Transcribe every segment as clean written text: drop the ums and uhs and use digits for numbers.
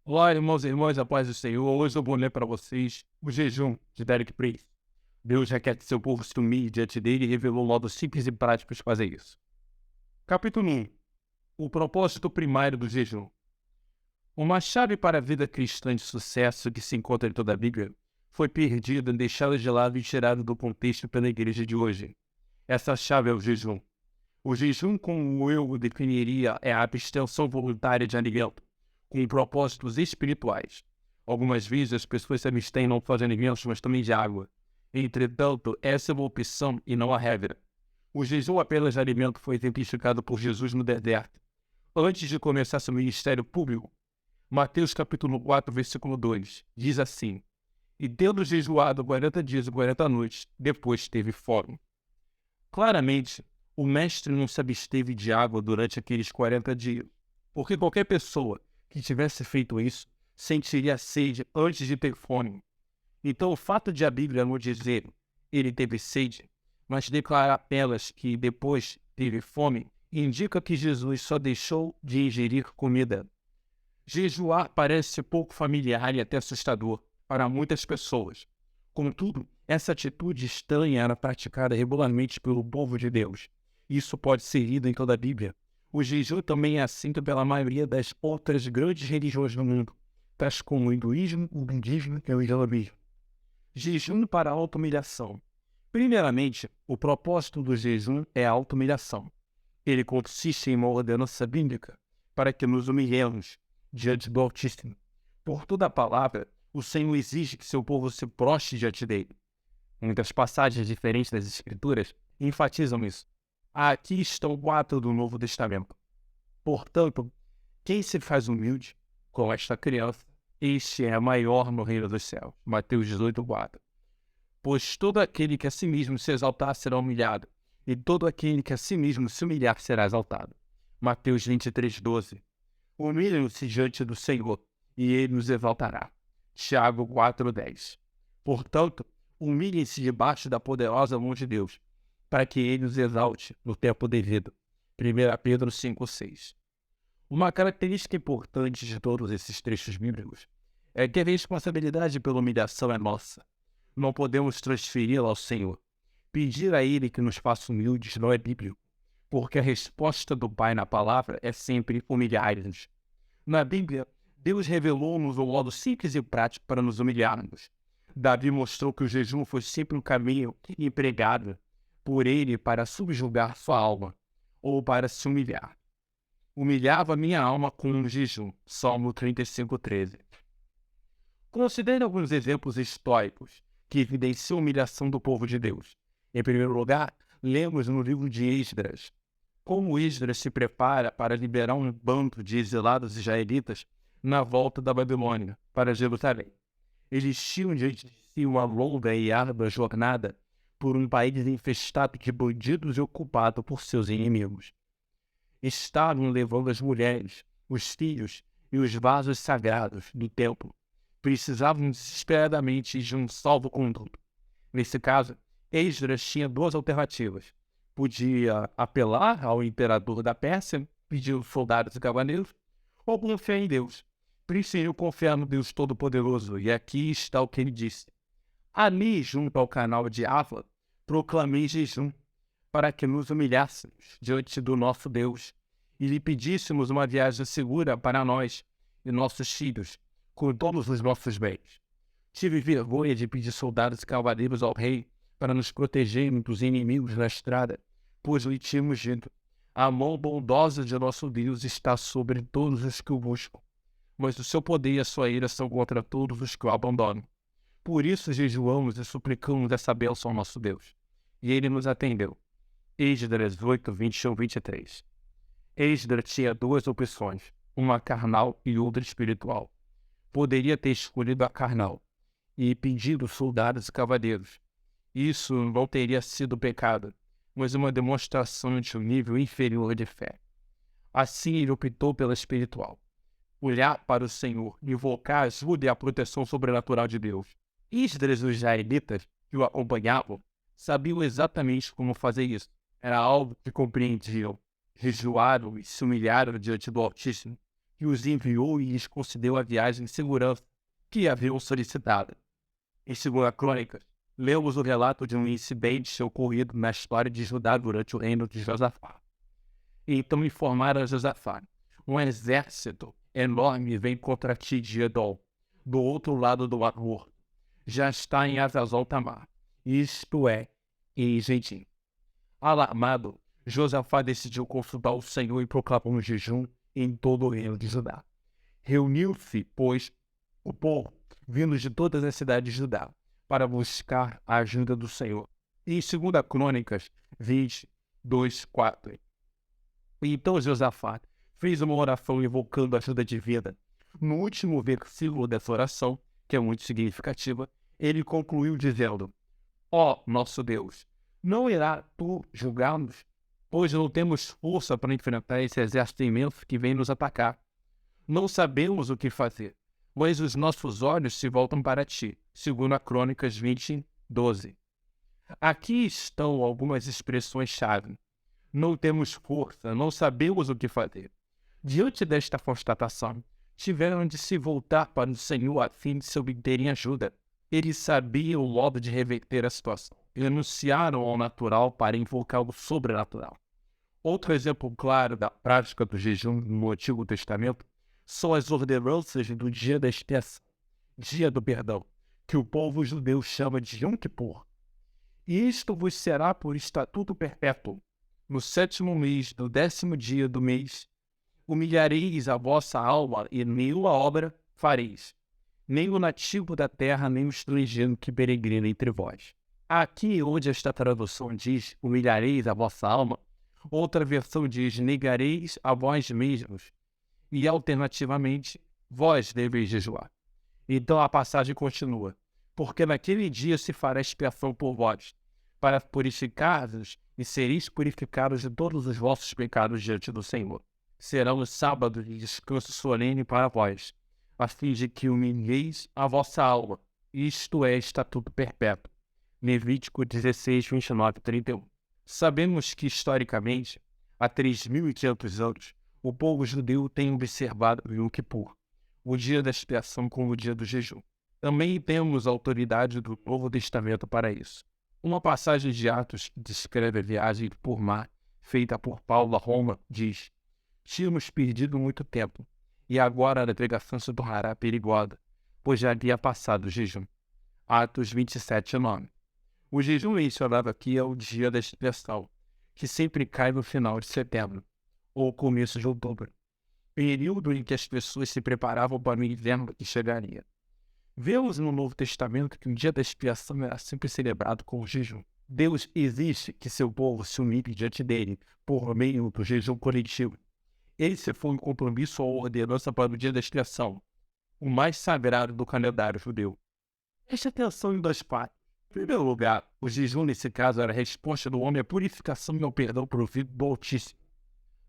Olá, irmãos e irmãs, a paz do Senhor. Hoje eu vou ler para vocês o jejum de Derek Prince. Deus requer que seu povo se humilhe diante dele e revelou modos simples e práticos de fazer isso. Capítulo 1. O propósito primário do jejum. Uma chave para a vida cristã de sucesso que se encontra em toda a Bíblia foi perdida, deixada de lado e tirada do contexto pela igreja de hoje. Essa chave é o jejum. O jejum, como eu o definiria, é a abstenção voluntária de alimento, com propósitos espirituais. Algumas vezes as pessoas se abstêm não só de alimentos, mas também de água. Entretanto, essa é uma opção e não a regra. O jejum apenas de alimento foi exemplificado por Jesus no deserto, antes de começar seu ministério público. Mateus capítulo 4, versículo 2, diz assim: E tendo jejuado 40 dias e 40 noites, depois teve fome. Claramente, o mestre não se absteve de água durante aqueles 40 dias, porque qualquer pessoa que tivesse feito isso sentiria sede antes de ter fome. Então, o fato de a Bíblia não dizer ele teve sede, mas declarar apenas que depois teve fome, indica que Jesus só deixou de ingerir comida. Jejuar parece pouco familiar e até assustador para muitas pessoas. Contudo, essa atitude estranha era praticada regularmente pelo povo de Deus. Isso pode ser lido em toda a Bíblia. O jejum também é aceito pela maioria das outras grandes religiões do mundo, tais como o hinduísmo, o budismo e o islamismo. Jejum para a auto-humilhação. Primeiramente, o propósito do jejum é a auto-humilhação. Ele consiste em uma ordenança bíblica para que nos humilhemos diante do Altíssimo. Por toda a palavra, o Senhor exige que seu povo se prostre diante dele. Muitas passagens diferentes das Escrituras enfatizam isso. Aqui estão 4 do Novo Testamento. Portanto, quem se faz humilde com esta criança, este é maior no reino dos céus. Mateus 18, 4. Pois todo aquele que a si mesmo se exaltar será humilhado, e todo aquele que a si mesmo se humilhar será exaltado. Mateus 23, 12. Humilhem-se diante do Senhor, e ele nos exaltará. Tiago 4, 10. Portanto, humilhem-se debaixo da poderosa mão de Deus, para que ele os exalte no tempo devido. 1 Pedro 5, 6. Uma característica importante de todos esses trechos bíblicos é que a responsabilidade pela humilhação é nossa. Não podemos transferi-la ao Senhor. Pedir a Ele que nos faça humildes não é bíblico, porque a resposta do Pai na palavra é sempre humilhar-nos. Na Bíblia, Deus revelou-nos um modo simples e prático para nos humilharmos. Davi mostrou que o jejum foi sempre um caminho empregado por ele para subjugar sua alma, ou para se humilhar. Humilhava minha alma com um jejum. Salmo 35, 13. Considere alguns exemplos históricos que evidenciam a humilhação do povo de Deus. Em primeiro lugar, lemos no livro de Esdras como Esdras se prepara para liberar um bando de exilados israelitas na volta da Babilônia para Jerusalém. Eles tinham diante de si uma longa e árdua jornada por um país infestado de bandidos e ocupado por seus inimigos. Estavam levando as mulheres, os filhos e os vasos sagrados do templo. Precisavam desesperadamente de um salvo-conduto. Nesse caso, Esdras tinha 2 alternativas. Podia apelar ao imperador da Pérsia, pedir soldados e cavaleiros, ou confiar em Deus. Preferiu confiar no Deus Todo-Poderoso, e aqui está o que ele disse. Ali, junto ao canal de Ava, proclamei jejum, para que nos humilhássemos diante do nosso Deus e lhe pedíssemos uma viagem segura para nós e nossos filhos, com todos os nossos bens. Tive vergonha de pedir soldados e cavaleiros ao rei para nos protegerem dos inimigos na estrada, pois lhe tínhamos dito: a mão bondosa de nosso Deus está sobre todos os que o buscam, mas o seu poder e a sua ira são contra todos os que o abandonam. Por isso jejuamos e suplicamos essa bênção ao nosso Deus. E ele nos atendeu. Esdras 8, 21, 23. Esdras tinha 2 opções, uma carnal e outra espiritual. Poderia ter escolhido a carnal e pedido soldados e cavaleiros. Isso não teria sido pecado, mas uma demonstração de um nível inferior de fé. Assim ele optou pela espiritual. Olhar para o Senhor, invocar a ajuda e a proteção sobrenatural de Deus. Esdras e os israelitas que o acompanhavam sabiam exatamente como fazer isso. Era algo que compreendiam. Jejuaram e se humilharam diante do Altíssimo, que os enviou e lhes concedeu a viagem em segurança que haviam solicitado. Em 2 Crônicas, lemos o relato de um incidente ocorrido na história de Judá durante o reino de Josafá. Então informaram a Josafá: um exército enorme vem contra ti de Edom, do outro lado do Mar Morto. Já está em Hazazon Tamar, isto é, em Geitim. Alarmado, Josafá decidiu consultar o Senhor e proclamou um jejum em todo o reino de Judá. Reuniu-se, pois, o povo, vindo de todas as cidades de Judá, para buscar a ajuda do Senhor. E em 2 Crônicas 22:4. E então Josafá fez uma oração invocando a ajuda divina. No último versículo dessa oração, que é muito significativa, ele concluiu dizendo: ó nosso Deus, não irá tu julgar-nos? Pois não temos força para enfrentar esse exército imenso que vem nos atacar. Não sabemos o que fazer, mas os nossos olhos se voltam para ti. 2 Crônicas 20:12. Aqui estão algumas expressões-chave. Não temos força, não sabemos o que fazer. Diante desta constatação, tiveram de se voltar para o Senhor a fim de se obterem ajuda. Eles sabiam o modo de reverter a situação. Renunciaram ao natural para invocar o sobrenatural. Outro exemplo claro da prática do jejum no Antigo Testamento são as ordenanças do dia da expiação, dia do perdão, que o povo judeu chama de Yom Kippur. E isto vos será por estatuto perpétuo. No 7º mês, no 10º dia do mês, humilhareis a vossa alma e nenhuma obra fareis, nem o nativo da terra, nem o estrangeiro que peregrina entre vós. Aqui onde esta tradução diz humilhareis a vossa alma, outra versão diz negareis a vós mesmos, e alternativamente, vós deveis jejuar. Então a passagem continua: porque naquele dia se fará expiação por vós, para purificar-vos e sereis purificados de todos os vossos pecados diante do Senhor. Serão os sábados de descanso solene para vós, a fim de que humilheis a vossa alma, isto é estatuto perpétuo. Levítico 16:29-31. Sabemos que, historicamente, há 3.500 anos, o povo judeu tem observado o Yom Kippur, o dia da expiação, como o dia do jejum. Também temos a autoridade do Novo Testamento para isso. Uma passagem de Atos que descreve a viagem por mar feita por Paulo a Roma diz: tínhamos perdido muito tempo, e agora a navegação se tornará perigosa, pois já havia passado o jejum. Atos 27:9. O jejum mencionado aqui é o dia da expiação, que sempre cai no final de setembro, ou começo de outubro, período em que as pessoas se preparavam para o inverno que chegaria. Vemos no Novo Testamento que o dia da expiação era sempre celebrado com o jejum. Deus exige que seu povo se humilhe diante dele por meio do jejum coletivo. Esse foi um compromisso ou ordenança para o dia da expiação, o mais sagrado do calendário judeu. Preste atenção em 2 partes. Em primeiro lugar, o jejum nesse caso era a resposta do homem à purificação e ao perdão provido do Altíssimo.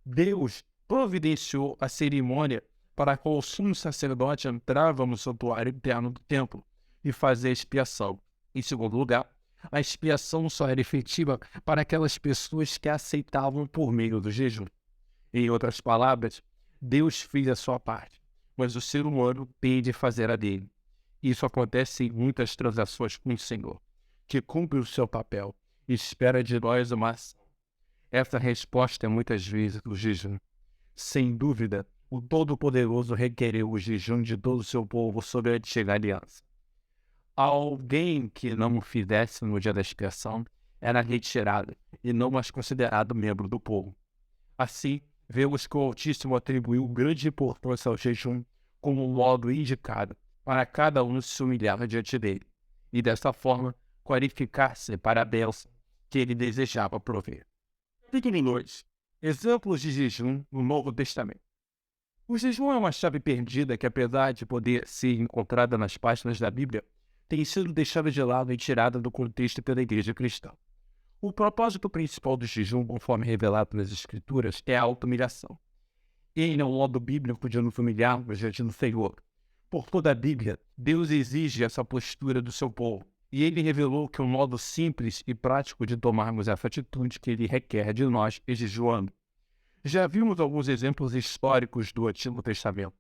Deus providenciou a cerimônia para que o sumo sacerdote entrava no santuário interno do templo e fazia a expiação. Em segundo lugar, a expiação só era efetiva para aquelas pessoas que a aceitavam por meio do jejum. Em outras palavras, Deus fez a sua parte, mas o ser humano tem de fazer a dele. Isso acontece em muitas transações com o Senhor, que cumpre o seu papel e espera de nós uma ação. Essa resposta é muitas vezes o jejum. Sem dúvida, o Todo-Poderoso requereu o jejum de todo o seu povo sob a antiga aliança. Alguém que não o fizesse no dia da expiação era retirado e não mais considerado membro do povo. Assim, vemos que o Altíssimo atribuiu grande importância ao jejum como um modo indicado para cada um se humilhar diante dele, e dessa forma qualificar-se para a bênção que ele desejava prover. Capítulo 2. Exemplos de jejum no Novo Testamento. O jejum é uma chave perdida que, apesar de poder ser encontrada nas páginas da Bíblia, tem sido deixada de lado e tirada do contexto pela Igreja cristã. O propósito principal do jejum, conforme revelado nas Escrituras, é a auto-humilhação. Ele é um modo bíblico de nos humilharmos diante do Senhor. Por toda a Bíblia, Deus exige essa postura do seu povo, e ele revelou que um modo simples e prático de tomarmos essa atitude que ele requer de nós é jejuando. Já vimos alguns exemplos históricos do Antigo Testamento.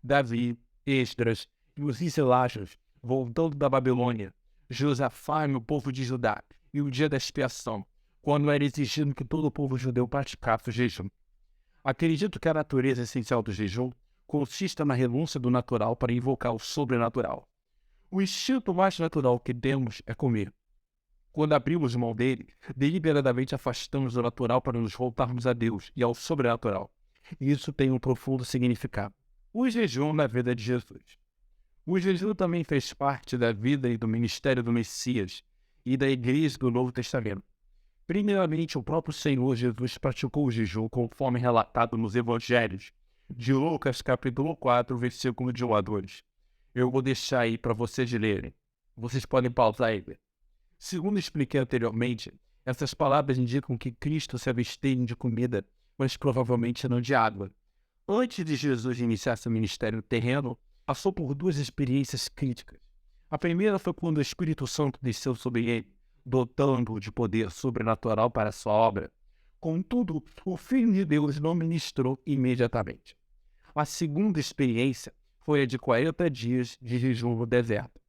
Davi, Esdras e os Iselajas voltando da Babilônia, Josafá e o povo de Judá, e o dia da expiação, quando era exigido que todo o povo judeu praticasse o jejum. Acredito que a natureza essencial do jejum consiste na renúncia do natural para invocar o sobrenatural. O instinto mais natural que temos é comer. Quando abrimos mão dele, deliberadamente afastamos do natural para nos voltarmos a Deus e ao sobrenatural. E isso tem um profundo significado. O jejum na vida de Jesus. O jejum também fez parte da vida e do ministério do Messias e da Igreja do Novo Testamento. Primeiramente, o próprio Senhor Jesus praticou o jejum conforme relatado nos Evangelhos, de Lucas capítulo 4, versículo de 1 a 2. Eu vou deixar aí para vocês lerem. Vocês podem pausar e ler. Segundo expliquei anteriormente, essas palavras indicam que Cristo se absteve de comida, mas provavelmente não de água. Antes de Jesus iniciar seu ministério terreno, passou por duas experiências críticas. A primeira foi quando o Espírito Santo desceu sobre ele, dotando-o de poder sobrenatural para a sua obra. Contudo, o Filho de Deus não ministrou imediatamente. A segunda experiência foi a de 40 dias de jejum no deserto.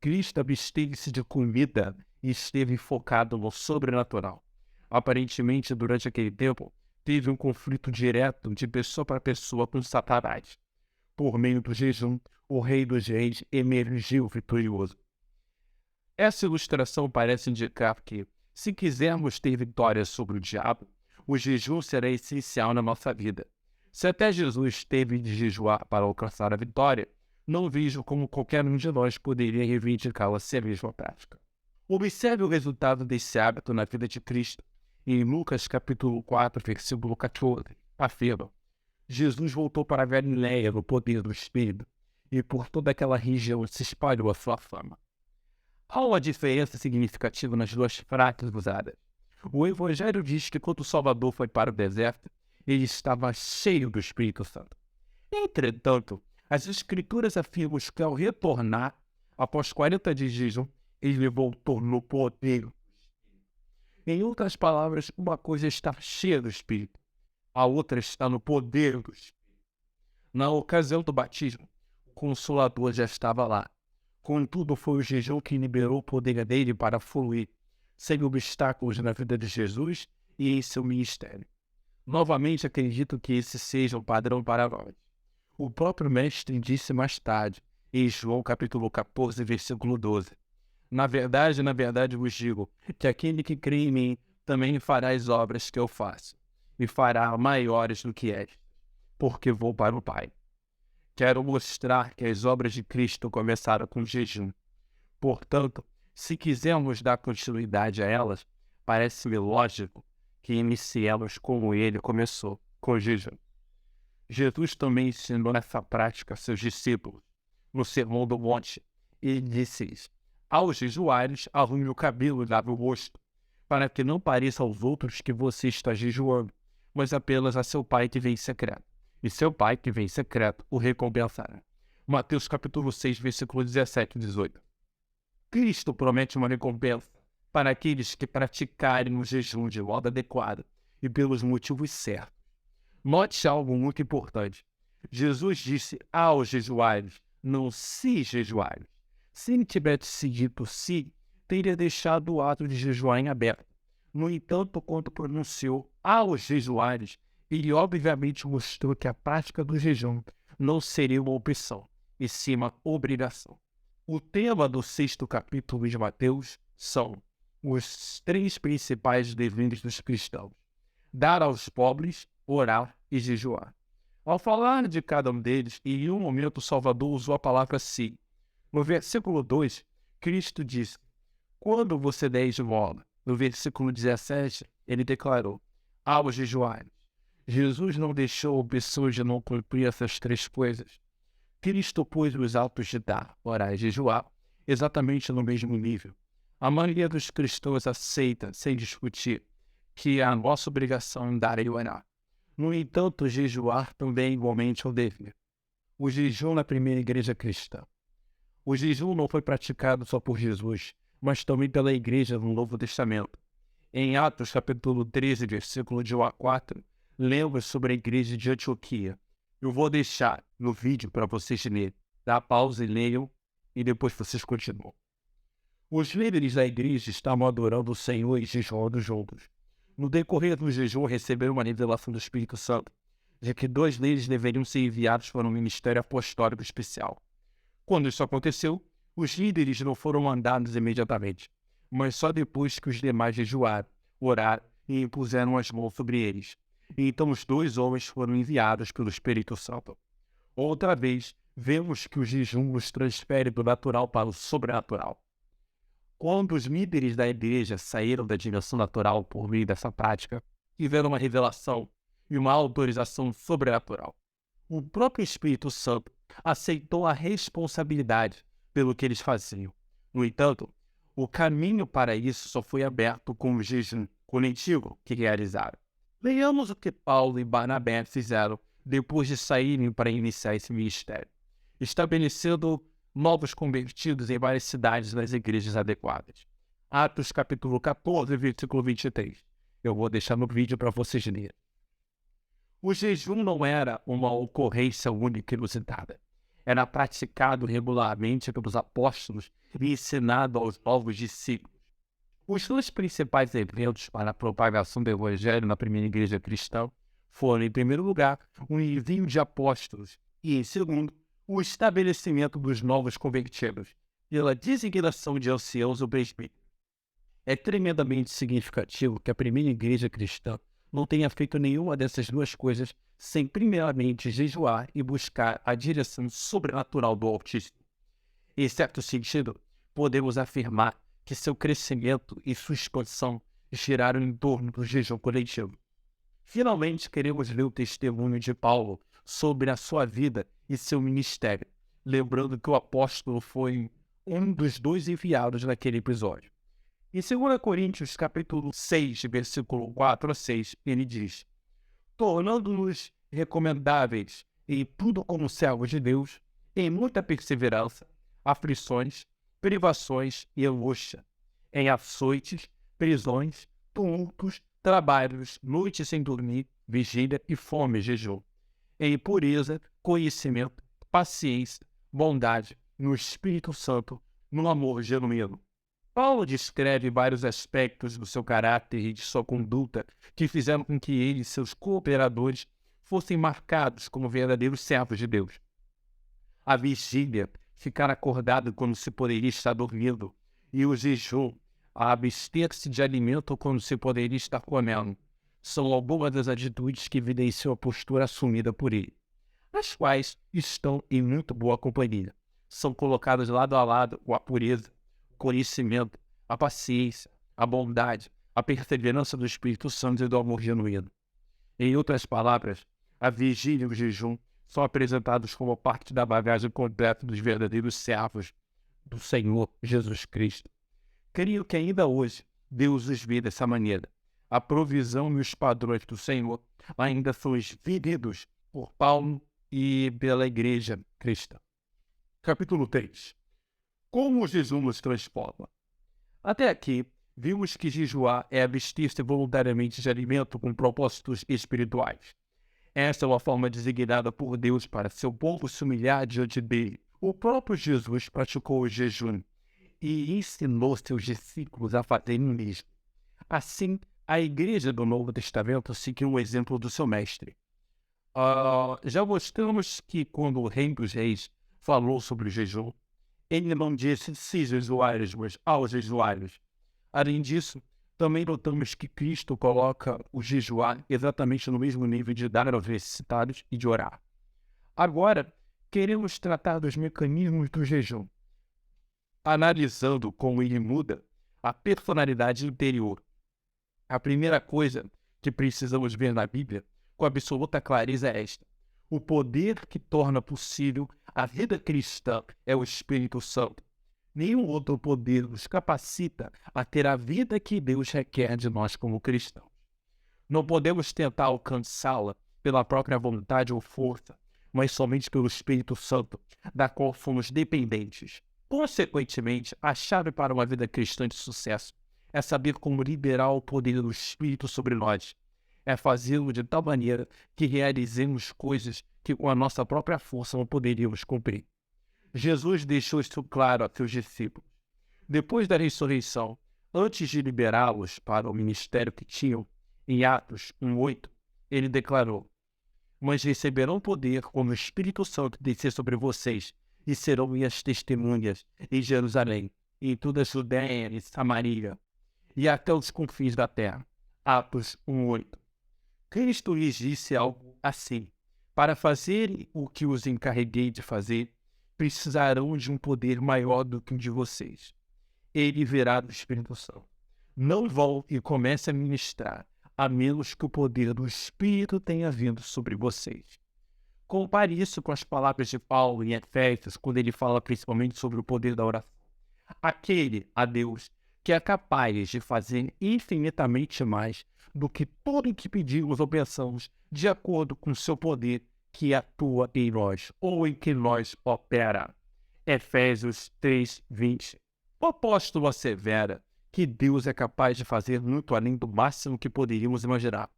Cristo absteve-se de comida e esteve focado no sobrenatural. Aparentemente, durante aquele tempo, teve um conflito direto de pessoa para pessoa com Satanás. Por meio do jejum, o Rei dos Reis emergiu vitorioso. Essa ilustração parece indicar que, se quisermos ter vitória sobre o diabo, o jejum será essencial na nossa vida. Se até Jesus teve de jejuar para alcançar a vitória, não vejo como qualquer um de nós poderia reivindicá-la se a mesma prática. Observe o resultado desse hábito na vida de Cristo. Em Lucas capítulo 4, versículo 14, afirma: Jesus voltou para a Galiléia no poder do Espírito, e por toda aquela região se espalhou a sua fama. Há uma diferença significativa nas duas frases usadas. O Evangelho diz que quando o Salvador foi para o deserto, ele estava cheio do Espírito Santo. Entretanto, as Escrituras afirmam que ao retornar, após 40 dias de jejum, ele voltou no poder. Em outras palavras, uma coisa está cheia do Espírito, a outra está no poder do Espírito. Na ocasião do batismo, o Consolador já estava lá. Contudo, foi o jejum que liberou o poder dele para fluir, sem obstáculos na vida de Jesus e em seu ministério. Novamente, acredito que esse seja um padrão para nós. O próprio Mestre disse mais tarde, em João capítulo 14, versículo 12. Na verdade vos digo, que aquele que crê em mim também fará as obras que eu faço, e fará maiores do que estas, porque vou para o Pai. Quero mostrar que as obras de Cristo começaram com jejum. Portanto, se quisermos dar continuidade a elas, parece-me lógico que iniciemos como ele começou, com jejum. Jesus também ensinou essa prática a seus discípulos. No Sermão do Monte, ele disse-lhes: aos jejuares, arrume o cabelo e lave o rosto, para que não pareça aos outros que você está jejuando, mas apenas a seu Pai que vem em secreto. E seu Pai que vem em secreto o recompensará. Mateus capítulo 6, versículo 17 e 18. Cristo promete uma recompensa para aqueles que praticarem o jejum de modo adequado e pelos motivos certos. Note algo muito importante. Jesus disse aos jejuares, não se jejuares. Se ele tivesse dito se, teria deixado o ato de jejuar em aberto. No entanto, quando pronunciou aos jejuares, ele obviamente mostrou que a prática do jejum não seria uma opção, e sim uma obrigação. O tema do 6º capítulo de Mateus são os 3 principais deveres dos cristãos: dar aos pobres, orar e jejuar. Ao falar de cada um deles, em um momento o Salvador usou a palavra si. No versículo 2, Cristo disse: quando você der esmola. No versículo 17, ele declarou: aos jejuares. Jesus não deixou pessoas de não cumprir essas 3 coisas. Cristo pôs os atos de dar, orar e jejuar exatamente no mesmo nível. A maioria dos cristãos aceita, sem discutir, que é a nossa obrigação dar e orar. No entanto, jejuar também é igualmente um dever. O jejum na primeira igreja cristã. O jejum não foi praticado só por Jesus, mas também pela igreja no Novo Testamento. Em Atos capítulo 13, versículo de 1 a 4, lemos sobre a igreja de Antioquia. Eu vou deixar no vídeo para vocês lerem. Dá pausa e leiam, e depois vocês continuam. Os líderes da igreja estavam adorando o Senhor e jejuando juntos. No decorrer do jejum, receberam uma revelação do Espírito Santo, de que 2 deles deveriam ser enviados para um ministério apostólico especial. Quando isso aconteceu, os líderes não foram mandados imediatamente, mas só depois que os demais jejuaram, oraram e impuseram as mãos sobre eles. E então os 2 homens foram enviados pelo Espírito Santo. Outra vez, vemos que o jejum nos transfere do natural para o sobrenatural. Quando os líderes da igreja saíram da dimensão natural por meio dessa prática, tiveram uma revelação e uma autorização sobrenatural. O próprio Espírito Santo aceitou a responsabilidade pelo que eles faziam. No entanto, o caminho para isso só foi aberto com o jejum coletivo que realizaram. Leiamos o que Paulo e Barnabé fizeram depois de saírem para iniciar esse ministério, estabelecendo novos convertidos em várias cidades nas igrejas adequadas. Atos capítulo 14, versículo 23. Eu vou deixar no vídeo para vocês lerem. O jejum não era uma ocorrência única e inusitada. Era praticado regularmente pelos apóstolos e ensinado aos novos discípulos. Os 2 principais eventos para a propagação do evangelho na primeira igreja cristã foram, em primeiro lugar, o envio de apóstolos e, em segundo, o estabelecimento dos novos convertidos pela designação de anciãos ou presbíteros. É tremendamente significativo que a primeira igreja cristã não tenha feito nenhuma dessas 2 coisas sem primeiramente jejuar e buscar a direção sobrenatural do Altíssimo. Em certo sentido, podemos afirmar que seu crescimento e sua expansão giraram em torno do jejum coletivo. Finalmente, queremos ler o testemunho de Paulo sobre a sua vida e seu ministério, lembrando que o apóstolo foi um dos 2 enviados naquele episódio. Em 2 Coríntios, capítulo 6, versículo 4 a 6, ele diz: tornando-nos recomendáveis em tudo como servos de Deus, em muita perseverança, aflições, privações e angústia, em açoites, prisões, tumultos, trabalhos, noites sem dormir, vigília e fome e jejum, em pureza, conhecimento, paciência, bondade, no Espírito Santo, no amor genuíno. Paulo descreve vários aspectos do seu caráter e de sua conduta que fizeram com que ele e seus cooperadores fossem marcados como verdadeiros servos de Deus. A vigília, ficar acordado quando se poderia estar dormindo, e o jejum, a abster-se de alimento quando se poderia estar comendo, são algumas das atitudes que evidenciam a postura assumida por ele, as quais estão em muito boa companhia. São colocadas lado a lado com a pureza, o conhecimento, a paciência, a bondade, a perseverança do Espírito Santo e do amor genuíno. Em outras palavras, a vigília e o jejum são apresentados como parte da bagagem completa dos verdadeiros servos do Senhor Jesus Cristo. Creio que ainda hoje Deus os vê dessa maneira. A provisão e os padrões do Senhor ainda são vividos por Paulo e pela igreja cristã. Capítulo 3. Como o jejum nos transforma? Até aqui, vimos que jejuar é abster-se voluntariamente de alimento com propósitos espirituais. Essa é uma forma designada por Deus para seu povo se humilhar diante dele. O próprio Jesus praticou o jejum e ensinou seus discípulos a fazerem o mesmo. Assim, a igreja do Novo Testamento seguiu o exemplo do seu mestre. Já mostramos que quando o Rei dos Reis falou sobre o jejum, ele não disse se jejuários, mas aos jejuários. Além disso, também notamos que Cristo coloca o jejuar exatamente no mesmo nível de dar aos necessitados e de orar. Agora, queremos tratar dos mecanismos do jejum, analisando como ele muda a personalidade interior. A primeira coisa que precisamos ver na Bíblia com absoluta clareza é esta: o poder que torna possível a vida cristã é o Espírito Santo. Nenhum outro poder nos capacita a ter a vida que Deus requer de nós como cristãos. Não podemos tentar alcançá-la pela própria vontade ou força, mas somente pelo Espírito Santo, da qual somos dependentes. Consequentemente, a chave para uma vida cristã de sucesso é saber como liberar o poder do Espírito sobre nós. é fazê-lo de tal maneira que realizemos coisas que com a nossa própria força não poderíamos cumprir. Jesus deixou isso claro a seus discípulos. Depois da ressurreição, antes de liberá-los para o ministério que tinham, em Atos 1:8, ele declarou: "Mas receberão poder quando o Espírito Santo descer sobre vocês, e serão minhas testemunhas em Jerusalém, em toda a Judéia e Samaria, e até os confins da terra." Atos 1:8. Cristo lhes disse algo assim: "Para fazerem o que os encarreguei de fazer, precisarão de um poder maior do que o de vocês. Ele virá do Espírito Santo. Não vão e comece a ministrar, a menos que o poder do Espírito tenha vindo sobre vocês." Compare isso com as palavras de Paulo em Efésios, quando ele fala principalmente sobre o poder da oração. Aquele, a Deus, que é capaz de fazer infinitamente mais do que tudo o que pedimos ou pensamos, de acordo com o seu poder que atua em nós, ou em que nós opera. Efésios 3:20. O apóstolo assevera que Deus é capaz de fazer muito além do máximo que poderíamos imaginar.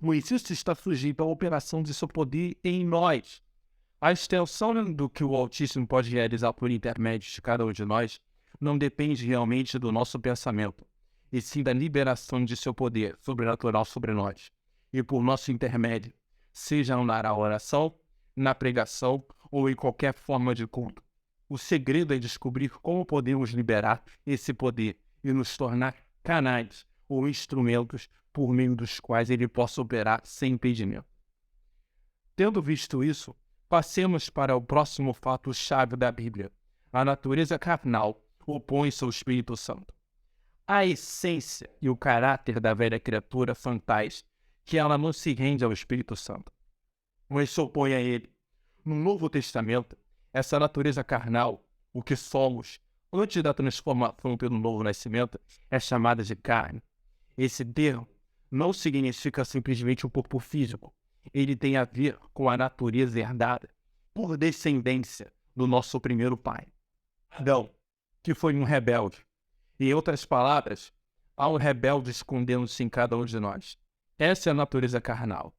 Mas isso está sujeito à operação de seu poder em nós. A extensão do que o Altíssimo pode realizar por intermédio de cada um de nós não depende realmente do nosso pensamento, e sim da liberação de seu poder sobrenatural sobre nós, e por nosso intermédio, seja na oração, na pregação ou em qualquer forma de culto. O segredo é descobrir como podemos liberar esse poder e nos tornar canais ou instrumentos por meio dos quais ele possa operar sem impedimento. Tendo visto isso, passemos para o próximo fato-chave da Bíblia. A natureza carnal opõe-se ao Espírito Santo. A essência e o caráter da velha criatura são tais que ela não se rende ao Espírito Santo, mas se opõe a ele. No Novo Testamento, essa natureza carnal, o que somos, antes da transformação pelo novo nascimento, é chamada de carne. Esse termo não significa simplesmente um corpo físico. Ele tem a ver com a natureza herdada por descendência do nosso primeiro pai, Adão, que foi um rebelde. Em outras palavras, há um rebelde escondendo-se em cada um de nós. Essa é a natureza carnal.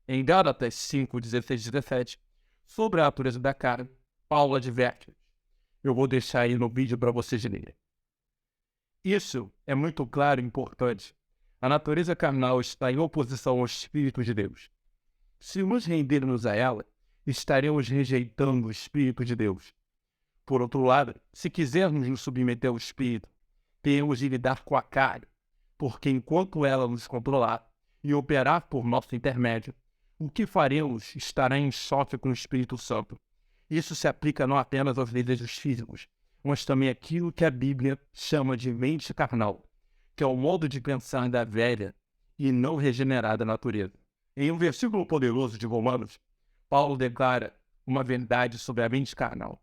Em Gálatas 5:16-17, sobre a natureza da carne, Paulo adverte. Eu vou deixar aí no vídeo para vocês lerem. Isso é muito claro e importante. A natureza carnal está em oposição ao Espírito de Deus. Se nos rendermos a ela, estaremos rejeitando o Espírito de Deus. Por outro lado, se quisermos nos submeter ao Espírito, temos de lidar com a carne, porque enquanto ela nos controlar e operar por nosso intermédio, o que faremos estará em choque com o Espírito Santo. Isso se aplica não apenas aos desejos físicos, mas também àquilo que a Bíblia chama de mente carnal, que é o modo de pensar da velha e não regenerada natureza. Em um versículo poderoso de Romanos, Paulo declara uma verdade sobre a mente carnal.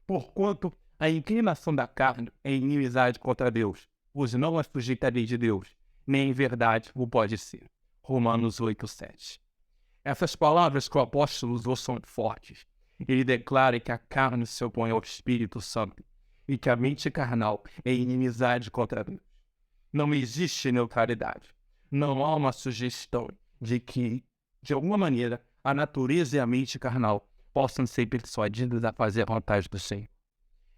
Porquanto a inclinação da carne é inimizade contra Deus, pois não é sujeita à lei de Deus, nem em verdade o pode ser. Romanos 8:7. Essas palavras que o apóstolo usou são fortes. Ele declara que a carne se opõe ao Espírito Santo e que a mente carnal é inimizade contra Deus. Não existe neutralidade. Não há uma sugestão de que, de alguma maneira, a natureza e a mente carnal possam ser persuadidas a fazer a vontade do Senhor.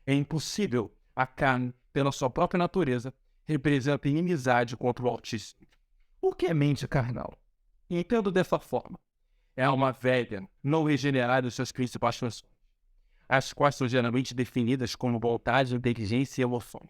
É impossível. A carne, pela sua própria natureza, representa inimizade contra o Altíssimo. O que é mente carnal? Entendo dessa forma. É uma velha, não regenerada em suas principais funções, as quais são geralmente definidas como vontade, inteligência e emoções.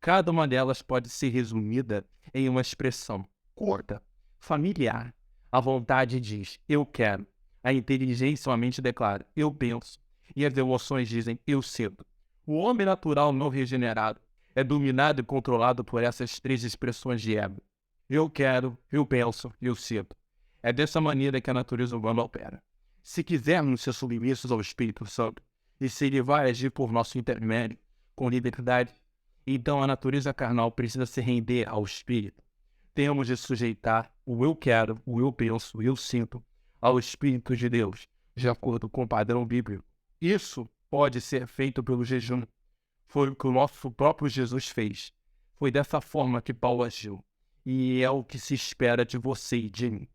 Cada uma delas pode ser resumida em uma expressão curta, familiar. A vontade diz, eu quero. A inteligência ou a mente declara, eu penso. E as emoções dizem, eu sinto. O homem natural não regenerado é dominado e controlado por essas três expressões de ego. Eu quero, eu penso, eu sinto. É dessa maneira que a natureza humana opera. Se quisermos ser submissos ao Espírito Santo, e se ele vai agir por nosso intermédio, com liberdade, então a natureza carnal precisa se render ao Espírito. Temos de sujeitar o eu quero, o eu penso, o eu sinto ao Espírito de Deus, de acordo com o padrão bíblico. Isso pode ser feito pelo jejum. Foi o que o nosso próprio Jesus fez. Foi dessa forma que Paulo agiu. e é o que se espera de você e de mim.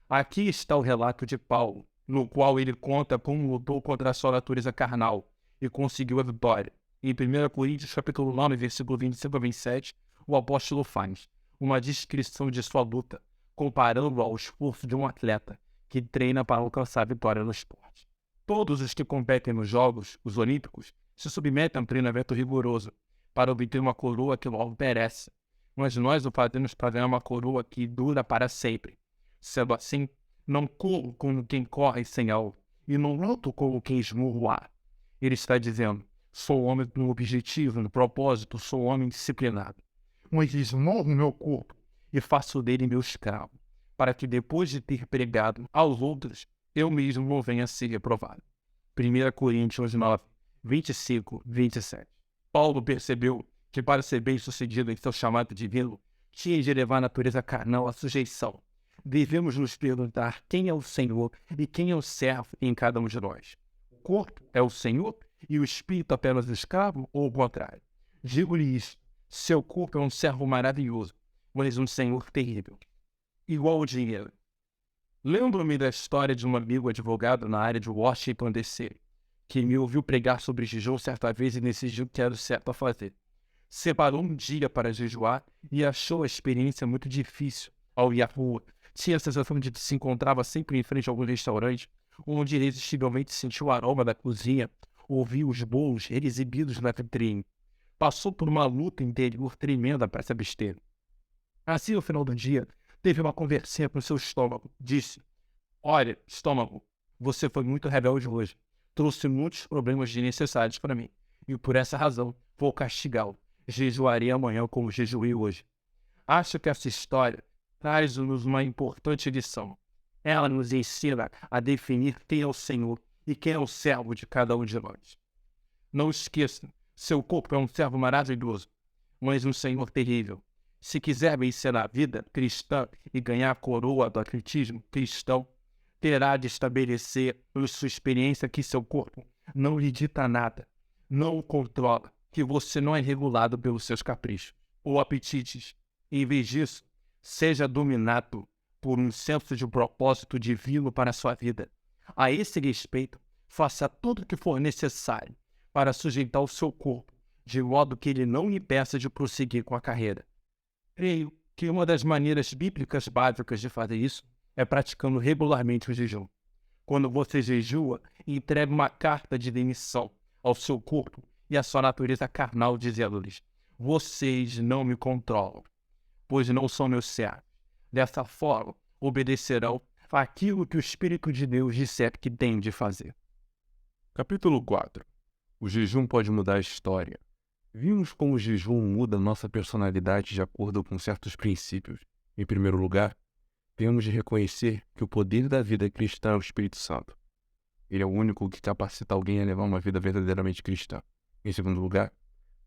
Aqui está o relato de Paulo, no qual ele conta como lutou contra a sua natureza carnal e conseguiu a vitória. Em 1 Coríntios capítulo 9, versículo 25 a 27, o apóstolo faz uma descrição de sua luta, comparando ao esforço de um atleta que treina para alcançar a vitória no esporte. Todos os que competem nos Jogos, os Olímpicos, se submetem a um treinamento rigoroso para obter uma coroa que logo perece. Mas nós o fazemos para ganhar uma coroa que dura para sempre. Sendo assim, não corro como quem corre sem alvo, e não luto como quem esmurra o ar. Ele está dizendo, sou homem com objetivo, no propósito, sou homem disciplinado. Mas esmurro meu corpo e faço dele meu escravo, para que depois de ter pregado aos outros, eu mesmo não venha a ser reprovado. 1 Coríntios 9, 25, 27. Paulo percebeu que para ser bem-sucedido em seu chamado divino, tinha de levar a natureza carnal à sujeição. Devemos nos perguntar quem é o Senhor e quem é o servo em cada um de nós. O corpo é o Senhor e o espírito apenas o escravo, ou o contrário? Digo-lhe isto, seu corpo é um servo maravilhoso, mas um senhor terrível, igual ao dinheiro. Lembro-me da história de um amigo advogado na área de Washington, D.C., que me ouviu pregar sobre jejum certa vez e decidiu que era o certo a fazer. Separou um dia para jejuar e achou a experiência muito difícil. Ao ir à rua, tinha a sensação de que se encontrava sempre em frente a algum restaurante, onde irresistivelmente sentiu o aroma da cozinha, ouviu os bolos exibidos na vitrine. Passou por uma luta interior tremenda para se abster. Assim, no final do dia, teve uma conversinha com seu estômago. Disse, olha, estômago, você foi muito rebelde hoje. Trouxe muitos problemas desnecessários para mim. E por essa razão, vou castigá-lo. Jejuarei amanhã como jejuei hoje. Acho que essa história traz-nos uma importante lição. Ela nos ensina a definir quem é o Senhor e quem é o servo de cada um de nós. Não esqueça, seu corpo é um servo maravilhoso, mas um Senhor terrível. Se quiser vencer a vida cristã e ganhar a coroa do atletismo cristão, terá de estabelecer em sua experiência que seu corpo não lhe dita nada, não o controla, que você não é regulado pelos seus caprichos ou apetites. Em vez disso, seja dominado por um senso de propósito divino para a sua vida. A esse respeito, faça tudo o que for necessário para sujeitar o seu corpo, de modo que ele não lhe impeça de prosseguir com a carreira. Creio que uma das maneiras bíblicas básicas de fazer isso é praticando regularmente o jejum. Quando você jejua, entregue uma carta de demissão ao seu corpo e à sua natureza carnal, dizendo-lhes, vocês não me controlam, pois não são meus servos. Dessa forma, obedecerão àquilo que o Espírito de Deus disser que tem de fazer. Capítulo 4. O jejum pode mudar a história. Vimos como o jejum muda nossa personalidade de acordo com certos princípios. Em primeiro lugar, temos de reconhecer que o poder da vida cristã é o Espírito Santo. Ele é o único que capacita alguém a levar uma vida verdadeiramente cristã. Em segundo lugar,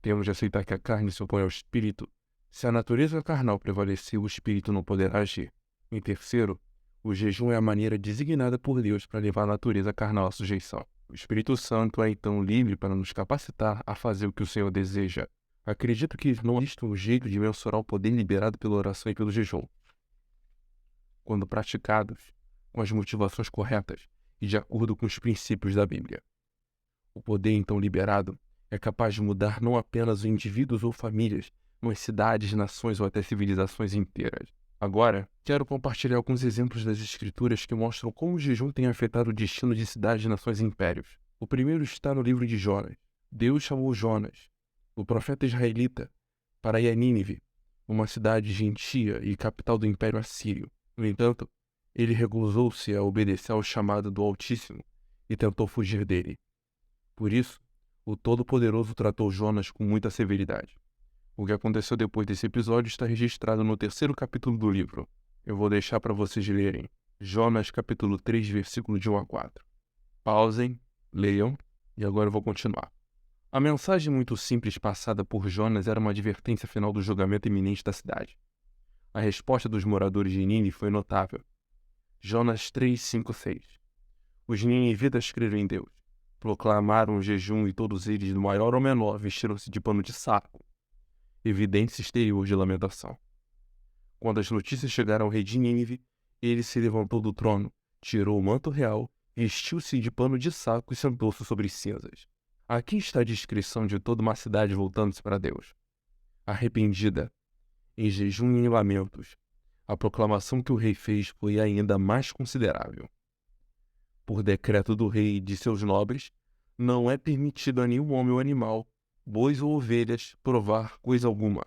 temos de aceitar que a carne se opõe ao Espírito. Se a natureza carnal prevalecer, o Espírito não poderá agir. Em terceiro, o jejum é a maneira designada por Deus para levar a natureza carnal à sujeição. O Espírito Santo é então livre para nos capacitar a fazer o que o Senhor deseja. Acredito que não existe um jeito de mensurar o poder liberado pela oração e pelo jejum. Quando praticados com as motivações corretas e de acordo com os princípios da Bíblia. O poder então liberado é capaz de mudar não apenas os indivíduos ou famílias, mas cidades, nações ou até civilizações inteiras. Agora, quero compartilhar alguns exemplos das Escrituras que mostram como o jejum tem afetado o destino de cidades, nações e impérios. O primeiro está no livro de Jonas. Deus chamou Jonas, o profeta israelita, para ir a Nínive, uma cidade gentia e capital do Império Assírio. No entanto, ele recusou-se a obedecer ao chamado do Altíssimo e tentou fugir dele. Por isso, o Todo-Poderoso tratou Jonas com muita severidade. O que aconteceu depois desse episódio está registrado no 3º capítulo do livro. Eu vou deixar para vocês lerem. Jonas capítulo 3, versículo de 1 a 4. Pausem, leiam, e agora eu vou continuar. A mensagem muito simples passada por Jonas era uma advertência final do julgamento iminente da cidade. A resposta dos moradores de Nínive foi notável. Jonas 3, 5, 6. Os ninivitas creram em Deus, proclamaram o jejum e todos eles, do maior ao menor, vestiram-se de pano de saco, evidência exterior de lamentação. Quando as notícias chegaram ao rei de Nínive, ele se levantou do trono, tirou o manto real, vestiu-se de pano de saco e sentou-se sobre cinzas. Aqui está a descrição de toda uma cidade voltando-se para Deus. Arrependida, em jejum e em lamentos, a proclamação que o rei fez foi ainda mais considerável. Por decreto do rei e de seus nobres, não é permitido a nenhum homem ou animal, bois ou ovelhas, provar coisa alguma.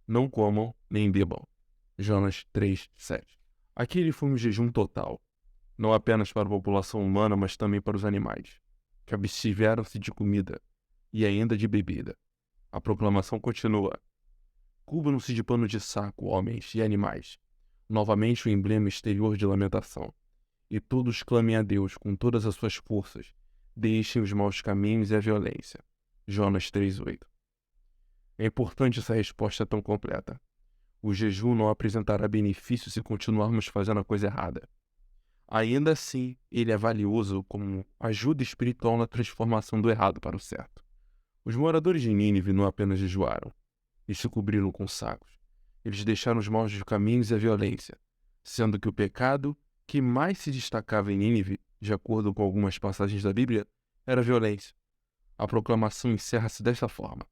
Não comam nem bebam. Jonas 3:7. Aquele foi um jejum total, não apenas para a população humana, mas também para os animais, que abstiveram-se de comida e ainda de bebida. A proclamação continua. Cubram-se de pano de saco, homens e animais. Novamente o emblema exterior de lamentação. E todos clamem a Deus com todas as suas forças. Deixem os maus caminhos e a violência. Jonas 3:8. É importante essa resposta tão completa. O jejum não apresentará benefício se continuarmos fazendo a coisa errada. Ainda assim, ele é valioso como ajuda espiritual na transformação do errado para o certo. Os moradores de Nínive não apenas jejuaram, eles se cobriram com sacos. Eles deixaram os maus caminhos e a violência, sendo que o pecado que mais se destacava em Nínive, de acordo com algumas passagens da Bíblia, era a violência. A proclamação encerra-se desta forma.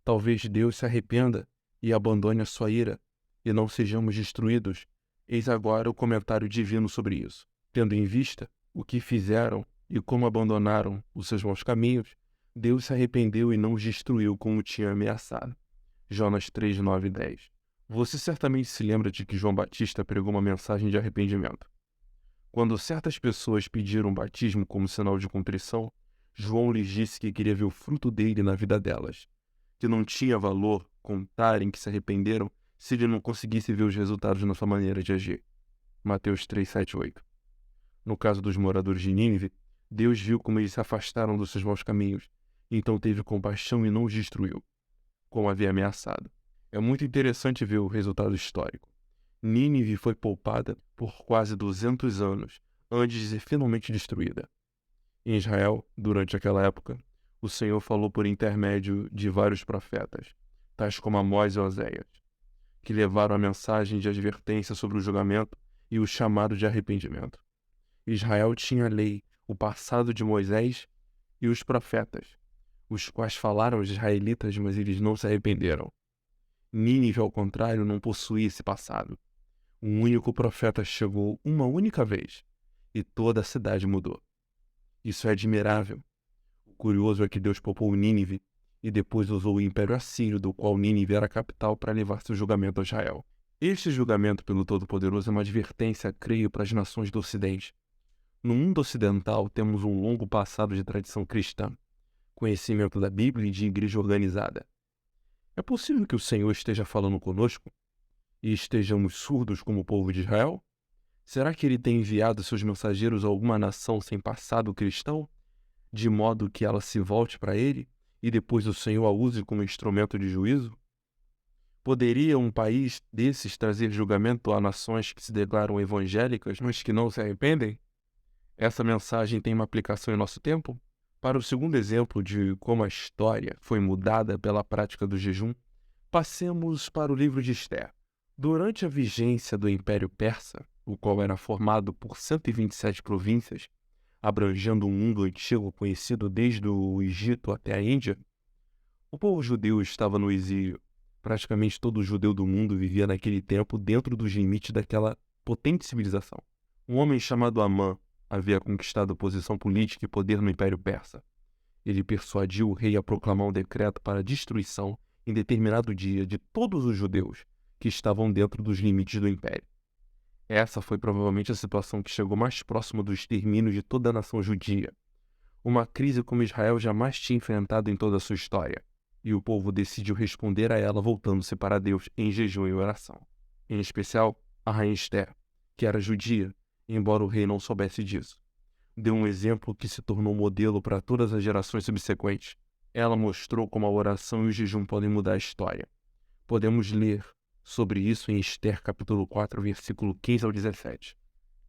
Talvez Deus se arrependa e abandone a sua ira, e não sejamos destruídos. Eis agora o comentário divino sobre isso. Tendo em vista o que fizeram e como abandonaram os seus maus caminhos, Deus se arrependeu e não os destruiu como tinha ameaçado. Jonas 3:9 e 10. Você certamente se lembra de que João Batista pregou uma mensagem de arrependimento. Quando certas pessoas pediram batismo como sinal de contrição, João lhes disse que queria ver o fruto dele na vida delas, que não tinha valor contarem que se arrependeram se ele não conseguisse ver os resultados na sua maneira de agir. Mateus 3:7-8. No caso dos moradores de Nínive, Deus viu como eles se afastaram dos seus maus caminhos, então teve compaixão e não os destruiu, como havia ameaçado. É muito interessante ver o resultado histórico. Nínive foi poupada por quase 200 anos antes de ser finalmente destruída. Em Israel, durante aquela época, o Senhor falou por intermédio de vários profetas, tais como Amós e Oséias, que levaram a mensagem de advertência sobre o julgamento e o chamado de arrependimento. Israel tinha a lei, o passado de Moisés e os profetas, os quais falaram aos israelitas, mas eles não se arrependeram. Nínive, ao contrário, não possuía esse passado. Um único profeta chegou uma única vez e toda a cidade mudou. Isso é admirável. O curioso é que Deus poupou Nínive e depois usou o Império Assírio, do qual Nínive era a capital, para levar seu julgamento a Israel. Este julgamento pelo Todo-Poderoso é uma advertência, creio, para as nações do Ocidente. No mundo ocidental, temos um longo passado de tradição cristã, conhecimento da Bíblia e de igreja organizada. É possível que o Senhor esteja falando conosco e estejamos surdos como o povo de Israel? Será que ele tem enviado seus mensageiros a alguma nação sem passado cristão, de modo que ela se volte para ele e depois o Senhor a use como instrumento de juízo? Poderia um país desses trazer julgamento a nações que se declaram evangélicas, mas que não se arrependem? Essa mensagem tem uma aplicação em nosso tempo? Para o segundo exemplo de como a história foi mudada pela prática do jejum, passemos para o livro de Ester. Durante a vigência do Império Persa, o qual era formado por 127 províncias, abrangendo um mundo antigo conhecido desde o Egito até a Índia, o povo judeu estava no exílio. Praticamente todo judeu do mundo vivia naquele tempo dentro dos limites daquela potente civilização. Um homem chamado Amã havia conquistado posição política e poder no Império Persa. Ele persuadiu o rei a proclamar um decreto para a destruição em determinado dia de todos os judeus que estavam dentro dos limites do império. Essa foi provavelmente a situação que chegou mais próximo do extermínio de toda a nação judia. Uma crise como Israel jamais tinha enfrentado em toda a sua história, e o povo decidiu responder a ela voltando-se para Deus em jejum e oração. Em especial, a rainha Ester, que era judia, embora o rei não soubesse disso. Deu um exemplo que se tornou modelo para todas as gerações subsequentes. Ela mostrou como a oração e o jejum podem mudar a história. Podemos ler sobre isso em Ester capítulo 4, versículo 15 ao 17.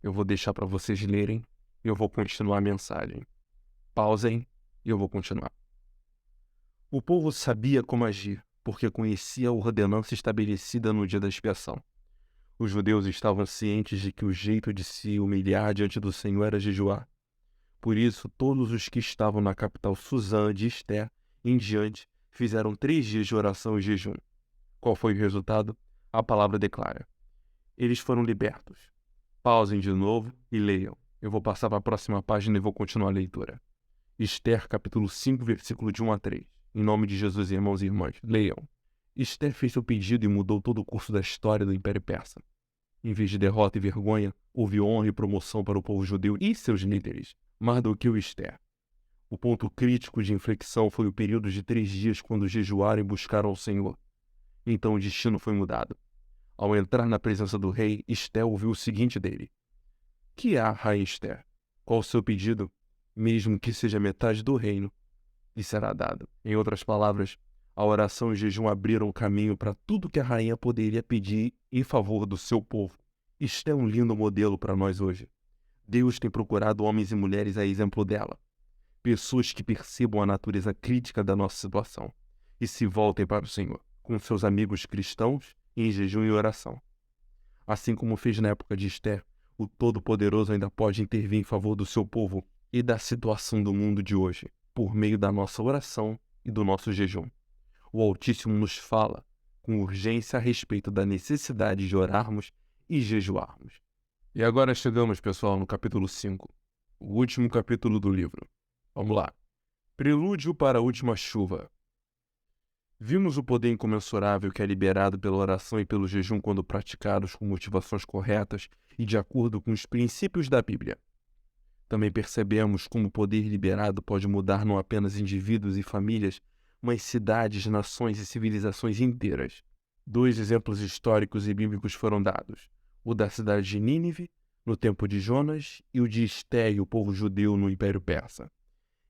Eu vou deixar para vocês lerem e eu vou continuar a mensagem. Pausem e eu vou continuar. O povo sabia como agir, porque conhecia a ordenança estabelecida no dia da expiação. Os judeus estavam cientes de que o jeito de se humilhar diante do Senhor era jejuar. Por isso, todos os que estavam na capital Susã de Ester em diante fizeram 3 dias de oração e jejum. Qual foi o resultado? A palavra declara: eles foram libertos. Pausem de novo e leiam. Eu vou passar para a próxima página e vou continuar a leitura. Ester, capítulo 5, versículo de 1 a 3. Em nome de Jesus, irmãos e irmãs, leiam. Ester fez seu pedido e mudou todo o curso da história do Império Persa. Em vez de derrota e vergonha, houve honra e promoção para o povo judeu e seus líderes. Mardoqueu e Ester. O ponto crítico de inflexão foi o período de 3 dias quando jejuaram e buscaram o Senhor. Então o destino foi mudado. Ao entrar na presença do rei, Ester ouviu o seguinte dele: que há, rainha Ester? Qual o seu pedido? Mesmo que seja metade do reino, lhe será dado. Em outras palavras, a oração e o jejum abriram o caminho para tudo que a rainha poderia pedir em favor do seu povo. Isto é um lindo modelo para nós hoje. Deus tem procurado homens e mulheres a exemplo dela. Pessoas que percebam a natureza crítica da nossa situação e se voltem para o Senhor, com seus amigos cristãos, em jejum e oração. Assim como fez na época de Ester, o Todo-Poderoso ainda pode intervir em favor do seu povo e da situação do mundo de hoje, por meio da nossa oração e do nosso jejum. O Altíssimo nos fala com urgência a respeito da necessidade de orarmos e jejuarmos. E agora chegamos, pessoal, no capítulo 5, o último capítulo do livro. Vamos lá. Prelúdio para a última chuva. Vimos o poder incomensurável que é liberado pela oração e pelo jejum quando praticados com motivações corretas e de acordo com os princípios da Bíblia. Também percebemos como o poder liberado pode mudar não apenas indivíduos e famílias, mas cidades, nações e civilizações inteiras. 2 exemplos históricos e bíblicos foram dados: o da cidade de Nínive, no tempo de Jonas, e o de Ester, o povo judeu no Império Persa.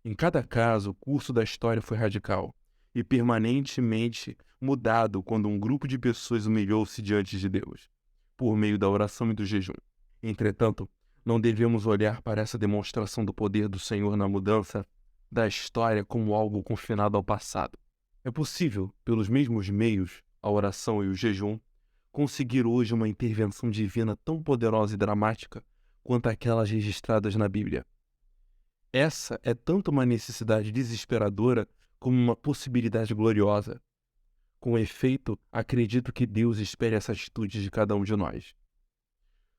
Em cada caso, o curso da história foi radical e permanentemente mudado quando um grupo de pessoas humilhou-se diante de Deus, por meio da oração e do jejum. Entretanto, não devemos olhar para essa demonstração do poder do Senhor na mudança da história como algo confinado ao passado. É possível, pelos mesmos meios, a oração e o jejum, conseguir hoje uma intervenção divina tão poderosa e dramática quanto aquelas registradas na Bíblia. Essa é tanto uma necessidade desesperadora como uma possibilidade gloriosa. Com efeito, acredito que Deus espere essa atitude de cada um de nós.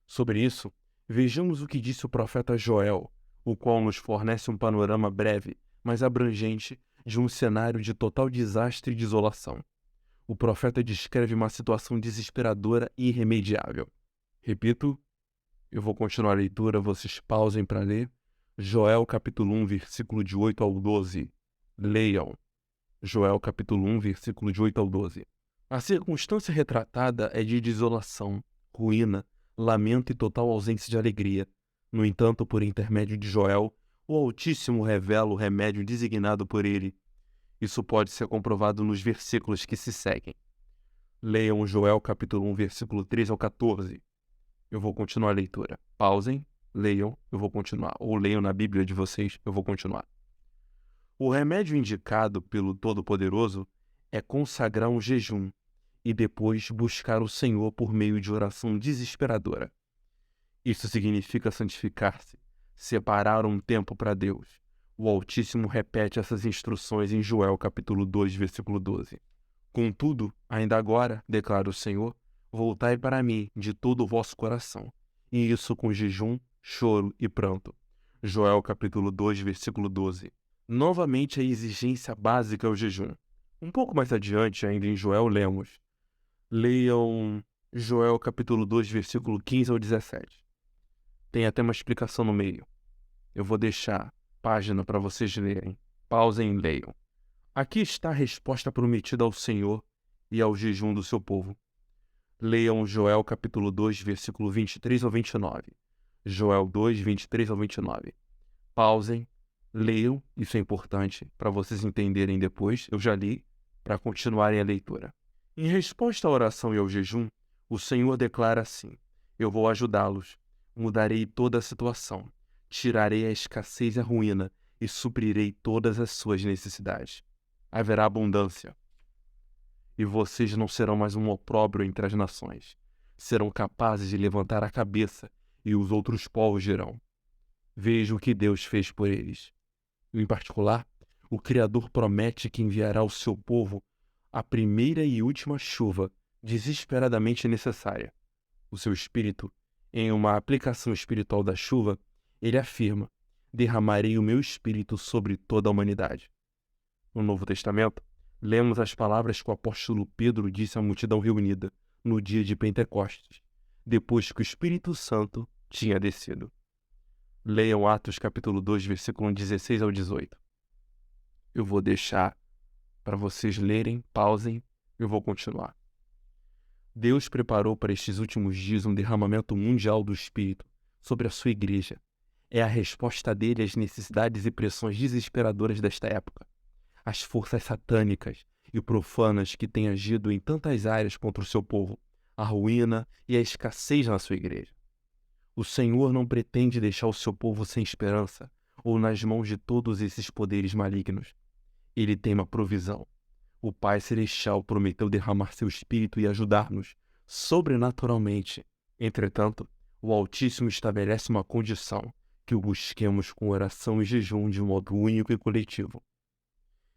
Sobre isso, vejamos o que disse o profeta Joel, o qual nos fornece um panorama breve, mas abrangente, de um cenário de total desastre e desolação. O profeta descreve uma situação desesperadora e irremediável. Repito, eu vou continuar a leitura, vocês pausem para ler. Joel capítulo 1, versículo de 8 ao 12. Leiam. Joel capítulo 1, versículo de 8 ao 12. A circunstância retratada é de desolação, ruína, lamento e total ausência de alegria. No entanto, por intermédio de Joel, o Altíssimo revela o remédio designado por ele. Isso pode ser comprovado nos versículos que se seguem. Leiam Joel capítulo 1, versículo 13 ao 14. Eu vou continuar a leitura. Pausem, leiam, eu vou continuar. Ou leiam na Bíblia de vocês, eu vou continuar. O remédio indicado pelo Todo-Poderoso é consagrar um jejum e depois buscar o Senhor por meio de oração desesperadora. Isso significa santificar-se, separar um tempo para Deus. O Altíssimo repete essas instruções em Joel capítulo 2, versículo 12. Contudo, ainda agora, declara o Senhor, voltai para mim de todo o vosso coração, e isso com jejum, choro e pranto. Joel capítulo 2, versículo 12. Novamente a exigência básica é o jejum. Um pouco mais adiante, ainda em Joel, lemos. Leiam Joel capítulo 2, versículo 15 ao 17. Tem até uma explicação no meio. Eu vou deixar página para vocês lerem. Pausem e leiam. Aqui está a resposta prometida ao Senhor e ao jejum do seu povo. Leiam Joel capítulo 2, versículo 23 ao 29. Joel 2, 23 ao 29. Pausem, leiam, isso é importante para vocês entenderem depois, eu já li, para continuarem a leitura. Em resposta à oração e ao jejum, o Senhor declara assim: eu vou ajudá-los, mudarei toda a situação, tirarei a escassez e a ruína e suprirei todas as suas necessidades. Haverá abundância, e vocês não serão mais um opróbrio entre as nações. serão capazes de levantar a cabeça e os outros povos dirão: veja o que Deus fez por eles. Em particular, o Criador promete que enviará ao seu povo a primeira e última chuva desesperadamente necessária. O seu Espírito, em uma aplicação espiritual da chuva, ele afirma: derramarei o meu Espírito sobre toda a humanidade. No Novo Testamento, lemos as palavras que o apóstolo Pedro disse à multidão reunida no dia de Pentecostes, depois que o Espírito Santo tinha descido. Leiam Atos capítulo 2, versículo 16 ao 18. Eu vou deixar para vocês lerem, pausem, eu vou continuar. Deus preparou para estes últimos dias um derramamento mundial do Espírito sobre a sua igreja. É a resposta dele às necessidades e pressões desesperadoras desta época. As forças satânicas e profanas que têm agido em tantas áreas contra o seu povo, a ruína e a escassez na sua igreja. O Senhor não pretende deixar o seu povo sem esperança ou nas mãos de todos esses poderes malignos. Ele tem uma provisão. O Pai Celestial prometeu derramar seu Espírito e ajudar-nos sobrenaturalmente. Entretanto, o Altíssimo estabelece uma condição: que o busquemos com oração e jejum de modo único e coletivo.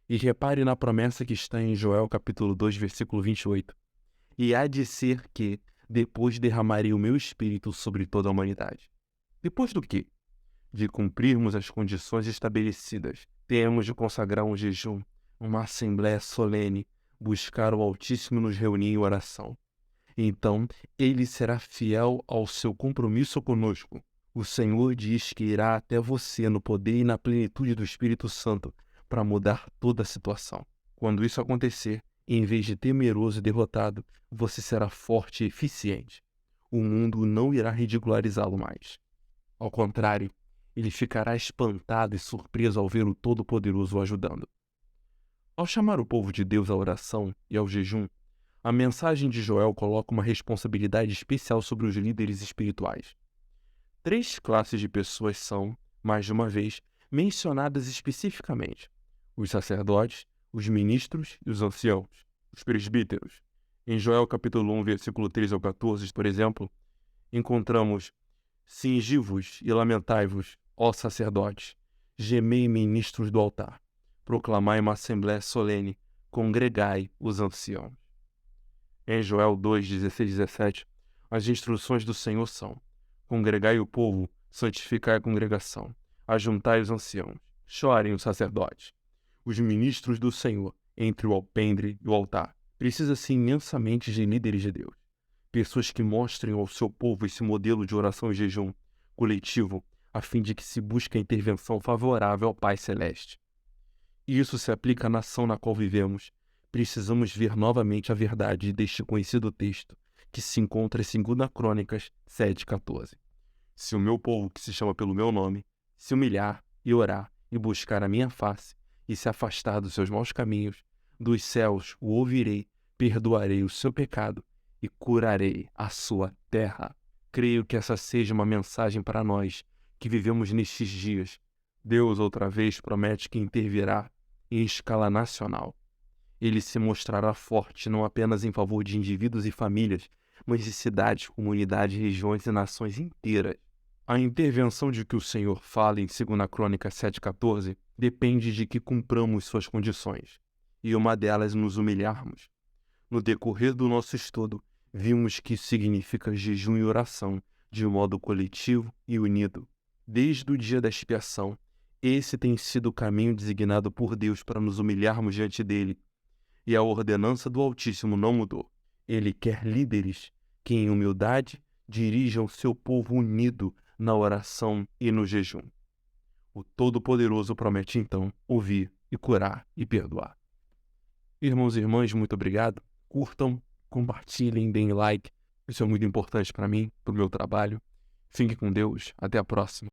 E repare na promessa que está em Joel capítulo 2, versículo 28. E há de ser que, depois derramarei o meu Espírito sobre toda a humanidade. Depois do quê? De cumprirmos as condições estabelecidas, temos de consagrar um jejum, uma assembleia solene, buscar o Altíssimo e nos reunir em oração. Então, ele será fiel ao seu compromisso conosco. O Senhor diz que irá até você no poder e na plenitude do Espírito Santo para mudar toda a situação. Quando isso acontecer, em vez de temeroso e derrotado, você será forte e eficiente. O mundo não irá ridicularizá-lo mais. Ao contrário, ele ficará espantado e surpreso ao ver o Todo-Poderoso o ajudando. Ao chamar o povo de Deus à oração e ao jejum, a mensagem de Joel coloca uma responsabilidade especial sobre os líderes espirituais. 3 classes de pessoas são, mais de uma vez, mencionadas especificamente: os sacerdotes, os ministros e os anciãos, os presbíteros. Em Joel capítulo 1, versículo 13 ao 14, por exemplo, encontramos: cingivos e lamentai-vos, ó sacerdotes, gemei ministros do altar, proclamai uma assembléia solene, congregai os anciãos. Em Joel 2, 16 e 17, as instruções do Senhor são: congregai o povo, santificai a congregação, ajuntai os anciãos, chorem os sacerdotes. Os ministros do Senhor, entre o alpendre e o altar. Precisa-se imensamente de líderes de Deus. Pessoas que mostrem ao seu povo esse modelo de oração e jejum coletivo, a fim de que se busque a intervenção favorável ao Pai Celeste. E isso se aplica à nação na qual vivemos. Precisamos ver novamente a verdade deste conhecido texto, que se encontra em 2 Crônicas 7,14. Se o meu povo, que se chama pelo meu nome, se humilhar e orar e buscar a minha face, e se afastar dos seus maus caminhos, dos céus o ouvirei, perdoarei o seu pecado e curarei a sua terra. Creio que essa seja uma mensagem para nós que vivemos nestes dias. Deus outra vez promete que intervirá em escala nacional. Ele se mostrará forte não apenas em favor de indivíduos e famílias, mas de cidades, comunidades, regiões e nações inteiras. A intervenção de que o Senhor fala em 2 Crônicas 7,14 depende de que cumpramos suas condições, e uma delas nos humilharmos. No decorrer do nosso estudo, vimos que isso significa jejum e oração, de modo coletivo e unido. Desde o dia da expiação, esse tem sido o caminho designado por Deus para nos humilharmos diante dele, e a ordenança do Altíssimo não mudou. Ele quer líderes que, em humildade, dirijam seu povo unido na oração e no jejum. O Todo-Poderoso promete, então, ouvir e curar e perdoar. Irmãos e irmãs, muito obrigado. Curtam, compartilhem, deem like. Isso é muito importante para mim, para o meu trabalho. Fiquem com Deus. Até a próxima.